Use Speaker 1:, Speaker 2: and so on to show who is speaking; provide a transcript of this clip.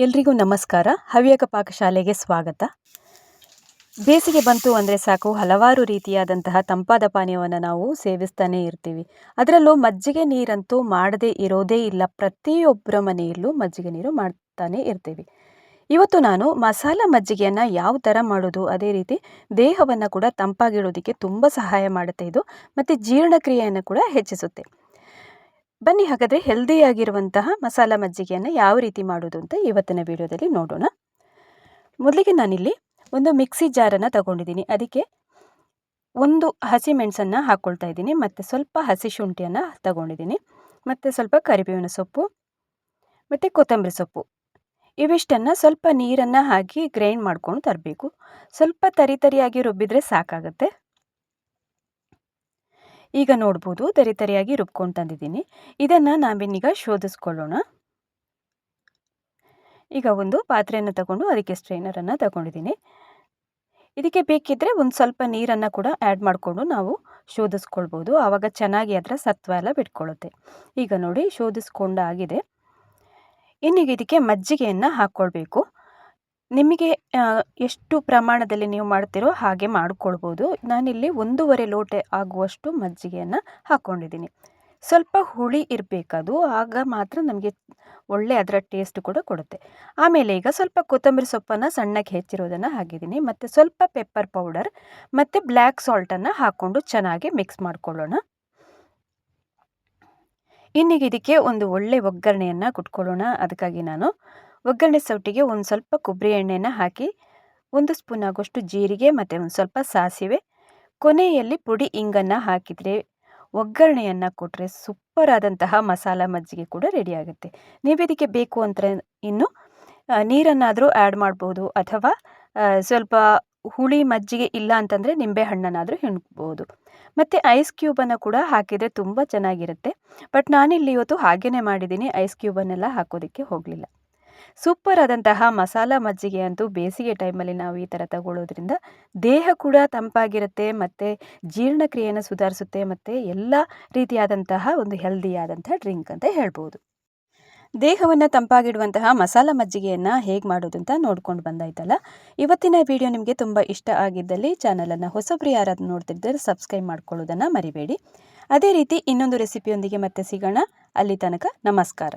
Speaker 1: ಎಲ್ರಿಗೂ ನಮಸ್ಕಾರ. ಹವ್ಯಕ ಪಾಕಶಾಲೆಗೆ ಸ್ವಾಗತ. ಬೇಸಿಗೆ ಬಂತು ಅಂದರೆ ಸಾಕು, ಹಲವಾರು ರೀತಿಯಾದಂತಹ ತಂಪಾದ ಪಾನೀಯವನ್ನು ನಾವು ಸೇವಿಸ್ತಾನೆ ಇರ್ತೀವಿ. ಅದರಲ್ಲೂ ಮಜ್ಜಿಗೆ ನೀರಂತೂ ಮಾಡದೇ ಇರೋದೇ ಇಲ್ಲ. ಪ್ರತಿಯೊಬ್ಬರ ಮನೆಯಲ್ಲೂ ಮಜ್ಜಿಗೆ ನೀರು ಮಾಡ್ತಾನೆ ಇರ್ತೀವಿ. ಇವತ್ತು ನಾನು ಮಸಾಲ ಮಜ್ಜಿಗೆಯನ್ನು ಯಾವ ಥರ ಮಾಡೋದು, ಅದೇ ರೀತಿ ದೇಹವನ್ನು ಕೂಡ ತಂಪಾಗಿಡೋದಕ್ಕೆ ತುಂಬ ಸಹಾಯ ಮಾಡುತ್ತೆ ಇದು, ಮತ್ತು ಜೀರ್ಣಕ್ರಿಯೆಯನ್ನು ಕೂಡ ಹೆಚ್ಚಿಸುತ್ತೆ. ಬನ್ನಿ ಹಾಗಾದರೆ ಹೆಲ್ದಿಯಾಗಿರುವಂತಹ ಮಸಾಲ ಮಜ್ಜಿಗೆಯನ್ನು ಯಾವ ರೀತಿ ಮಾಡೋದು ಅಂತ ಇವತ್ತಿನ ವಿಡಿಯೋದಲ್ಲಿ ನೋಡೋಣ. ಮೊದಲಿಗೆ ನಾನಿಲ್ಲಿ ಒಂದು ಮಿಕ್ಸಿ ಜಾರನ್ನು ತಗೊಂಡಿದ್ದೀನಿ. ಅದಕ್ಕೆ ಒಂದು ಹಸಿಮೆಣಸನ್ನು ಹಾಕ್ಕೊಳ್ತಾ ಇದ್ದೀನಿ, ಮತ್ತು ಸ್ವಲ್ಪ ಹಸಿ ಶುಂಠಿಯನ್ನು ತಗೊಂಡಿದ್ದೀನಿ, ಮತ್ತು ಸ್ವಲ್ಪ ಕರಿಬೇವಿನ ಸೊಪ್ಪು ಮತ್ತು ಕೊತ್ತಂಬರಿ ಸೊಪ್ಪು. ಇವಿಷ್ಟನ್ನು ಸ್ವಲ್ಪ ನೀರನ್ನು ಹಾಕಿ ಗ್ರೈಂಡ್ ಮಾಡ್ಕೊಂಡು ತರಬೇಕು. ಸ್ವಲ್ಪ ತರಿಯಾಗಿ ರುಬ್ಬಿದರೆ ಸಾಕಾಗುತ್ತೆ. ಈಗ ನೋಡ್ಬೋದು, ತರಿಯಾಗಿ ರುಬ್ಕೊಂಡು ತಂದಿದ್ದೀನಿ. ಇದನ್ನು ನಾವಿನ್ನೀಗ ಶೋಧಿಸ್ಕೊಳ್ಳೋಣ. ಈಗ ಒಂದು ಪಾತ್ರೆಯನ್ನು ತಗೊಂಡು ಅದಕ್ಕೆ ಸ್ಟ್ರೈನರನ್ನು ತಗೊಂಡಿದ್ದೀನಿ. ಇದಕ್ಕೆ ಬೇಕಿದ್ದರೆ ಒಂದು ಸ್ವಲ್ಪ ನೀರನ್ನು ಕೂಡ ಆ್ಯಡ್ ಮಾಡಿಕೊಂಡು ನಾವು ಶೋಧಿಸ್ಕೊಳ್ಬೋದು. ಆವಾಗ ಚೆನ್ನಾಗಿ ಅದರ ಸತ್ವ ಎಲ್ಲ ಬಿಟ್ಕೊಳ್ಳುತ್ತೆ. ಈಗ ನೋಡಿ, ಶೋಧಿಸ್ಕೊಂಡಾಗಿದೆ. ಇನ್ನೀಗ ಇದಕ್ಕೆ ಮಜ್ಜಿಗೆಯನ್ನು ಹಾಕ್ಕೊಳ್ಬೇಕು. ನಿಮಗೆ ಎಷ್ಟು ಪ್ರಮಾಣದಲ್ಲಿ ನೀವು ಮಾಡ್ತೀರೋ ಹಾಗೆ ಮಾಡಿಕೊಳ್ಬೋದು. ನಾನಿಲ್ಲಿ 1.5 ಲೋಟ ಆಗುವಷ್ಟು ಮಜ್ಜಿಗೆಯನ್ನು ಹಾಕ್ಕೊಂಡಿದ್ದೀನಿ. ಸ್ವಲ್ಪ ಹುಳಿ ಇರಬೇಕದು, ಆಗ ಮಾತ್ರ ನಮಗೆ ಒಳ್ಳೆ ಅದರ ಟೇಸ್ಟ್ ಕೂಡ ಕೊಡುತ್ತೆ. ಆಮೇಲೆ ಈಗ ಸ್ವಲ್ಪ ಕೊತ್ತಂಬರಿ ಸೊಪ್ಪನ್ನು ಸಣ್ಣಕ್ಕೆ ಹೆಚ್ಚಿರೋದನ್ನು ಹಾಕಿದ್ದೀನಿ, ಮತ್ತು ಸ್ವಲ್ಪ ಪೆಪ್ಪರ್ ಪೌಡರ್ ಮತ್ತು ಬ್ಲ್ಯಾಕ್ ಸಾಲ್ಟನ್ನು ಹಾಕ್ಕೊಂಡು ಚೆನ್ನಾಗಿ ಮಿಕ್ಸ್ ಮಾಡಿಕೊಳ್ಳೋಣ. ಇನ್ನೀಗ ಇದಕ್ಕೆ ಒಂದು ಒಳ್ಳೆ ಒಗ್ಗರಣೆಯನ್ನು ಕೊಟ್ಕೊಳ್ಳೋಣ. ಅದಕ್ಕಾಗಿ ನಾನು ಒಗ್ಗರಣೆ ಸೌಟಿಗೆ ಒಂದು ಸ್ವಲ್ಪ ಕೊಬ್ಬರಿ ಎಣ್ಣೆಯನ್ನು ಹಾಕಿ, 1 ಸ್ಪೂನ್ ಆಗುವಷ್ಟು ಜೀರಿಗೆ ಮತ್ತು ಒಂದು ಸ್ವಲ್ಪ ಸಾಸಿವೆ, ಕೊನೆಯಲ್ಲಿ ಪುಡಿ ಇಂಗನ್ನು ಹಾಕಿದರೆ, ಒಗ್ಗರಣೆಯನ್ನು ಕೊಟ್ಟರೆ ಸೂಪರ್ ಆದಂತಹ ಮಸಾಲ ಮಜ್ಜಿಗೆ ಕೂಡ ರೆಡಿ ಆಗುತ್ತೆ. ನೀವು ಇದಕ್ಕೆ ಬೇಕು ಅಂದರೆ ಇನ್ನು ನೀರನ್ನಾದರೂ ಆ್ಯಡ್ ಮಾಡ್ಬೋದು, ಅಥವಾ ಸ್ವಲ್ಪ ಹುಳಿ ಮಜ್ಜಿಗೆ ಇಲ್ಲ ಅಂತಂದರೆ ನಿಂಬೆ ಹಣ್ಣನ್ನಾದರೂ ಹಿಂಡ್ಬೋದು. ಮತ್ತು ಐಸ್ ಕ್ಯೂಬನ್ನು ಕೂಡ ಹಾಕಿದರೆ ತುಂಬ ಚೆನ್ನಾಗಿರುತ್ತೆ. ಬಟ್ ನಾನಿಲ್ಲಿ ಇವತ್ತು ಹಾಗೇ ಮಾಡಿದ್ದೀನಿ, ಐಸ್ ಕ್ಯೂಬನ್ನೆಲ್ಲ ಹಾಕೋದಕ್ಕೆ ಹೋಗಲಿಲ್ಲ. ಸೂಪರ್ ಆದಂತಹ ಮಸಾಲ ಮಜ್ಜಿಗೆ ಅಂತೂ ಬೇಸಿಗೆ ಟೈಮಲ್ಲಿ ನಾವು ಈ ಥರ ತಗೊಳ್ಳೋದ್ರಿಂದ ದೇಹ ಕೂಡ ತಂಪಾಗಿರುತ್ತೆ, ಮತ್ತು ಜೀರ್ಣಕ್ರಿಯೆಯನ್ನು ಸುಧಾರಿಸುತ್ತೆ, ಮತ್ತು ಎಲ್ಲ ರೀತಿಯಾದಂತಹ ಒಂದು ಹೆಲ್ದಿಯಾದಂತಹ ಡ್ರಿಂಕ್ ಅಂತ ಹೇಳ್ಬೋದು. ದೇಹವನ್ನು ತಂಪಾಗಿಡುವಂತಹ ಮಸಾಲ ಮಜ್ಜಿಗೆಯನ್ನು ಹೇಗೆ ಮಾಡೋದು ಅಂತ ನೋಡ್ಕೊಂಡು ಬಂದಾಯ್ತಲ್ಲ. ಇವತ್ತಿನ ವಿಡಿಯೋ ನಿಮಗೆ ತುಂಬ ಇಷ್ಟ ಆಗಿದ್ದಲ್ಲಿ ಚಾನಲನ್ನು ಹೊಸಬ್ರು ಯಾರಾದರೂ ನೋಡ್ತಿದ್ದರೆ ಸಬ್ಸ್ಕ್ರೈಬ್ ಮಾಡ್ಕೊಳ್ಳೋದನ್ನು ಮರಿಬೇಡಿ. ಅದೇ ರೀತಿ ಇನ್ನೊಂದು ರೆಸಿಪಿಯೊಂದಿಗೆ ಮತ್ತೆ ಸಿಗೋಣ. ಅಲ್ಲಿ ತನಕ ನಮಸ್ಕಾರ.